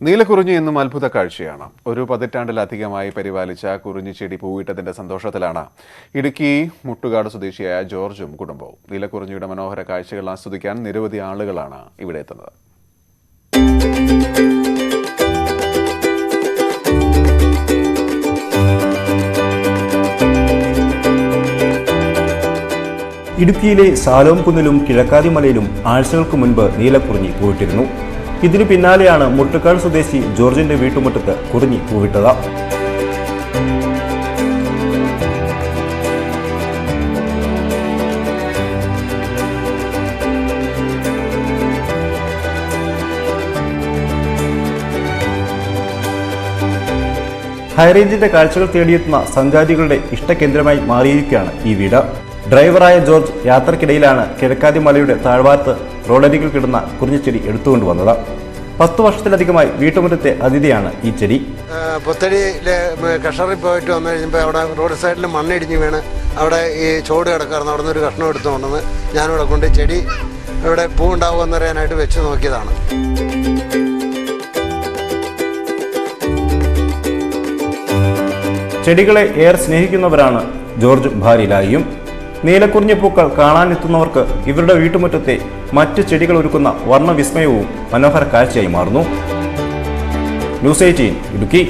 നീലക്കുറിഞ്ഞി എന്നും അത്ഭുത കാഴ്ചയാണ്. ഒരു പതിറ്റാണ്ടിലധികമായി പരിപാലിച്ച കുറിഞ്ഞിച്ചെടി പൂവിട്ടതിന്റെ സന്തോഷത്തിലാണ് ഇടുക്കി മുട്ടുകാട് സ്വദേശിയായ ജോർജും കുടുംബവും. നീലക്കുറിഞ്ഞിയുടെ മനോഹര കാഴ്ചകൾ ആസ്വദിക്കാൻ നിരവധി ആളുകളാണ് ഇവിടെ എത്തുന്നത്. ഇടുക്കിയിലെ സാലോം കുന്നിലും കിഴക്കാതിമലയിലും ആഴ്ചകൾക്ക് മുൻപ് നീലക്കുറിഞ്ഞി പൂവിട്ടിരുന്നു. ഇതിനു പിന്നാലെയാണ് മുട്ടുകാട് സ്വദേശി ജോർജിന്റെ വീട്ടുമുറ്റത്ത് കുറിഞ്ഞി പൂവിട്ടത്. ഹൈറേഞ്ചിന്റെ കാഴ്ചകൾ തേടിയെത്തുന്ന സഞ്ചാരികളുടെ ഇഷ്ടകേന്ദ്രമായി മാറിയിരിക്കുകയാണ് ഈ വീട്. ഡ്രൈവറായ ജോർജ് യാത്രക്കിടയിലാണ് കിഴക്കാതിമലയുടെ താഴ്വാരത്ത് റോഡരികിൽ കിടന്ന കുറിഞ്ഞിച്ചെടി എടുത്തുകൊണ്ടുവന്നത്. 10 വർഷത്തിലധികമായി വീട്ടുമുറ്റത്തെ അതിഥിയാണ് ഈ ചെടി. പുത്തടിയിലെ കഷറിൽ പോയിട്ട് വന്നു കഴിഞ്ഞപ്പോൾ അവിടെ റോഡ് സൈഡിൽ മണ്ണിടിഞ്ഞ് വീണ് അവിടെ ഈ ചോട് കിടക്കാറുണ്ട്. അവിടെ നിന്ന് ഒരു കഷ്ണം എടുത്തുകൊണ്ടെന്ന് ഞാനിവിടെ കൊണ്ട് ചെടി ഇവിടെ പൂ ഉണ്ടാവുമെന്നറിയാനായിട്ട് വെച്ച് നോക്കിയതാണ്. ചെടികളെ ഏറെ സ്നേഹിക്കുന്നവരാണ് ജോർജ് ഭാര്യയിലായും. നീലക്കുറിഞ്ഞി പൂക്കൾ കാണാനെത്തുന്നവർക്ക് ഇവരുടെ വീട്ടുമുറ്റത്തെ മറ്റ് ചെടികൾ ഒരുക്കുന്ന വർണ്ണവിസ്മയവും മനോഹര കാഴ്ചയായി മാറുന്നു. ന്യൂസ് 18 ഇടുക്കി.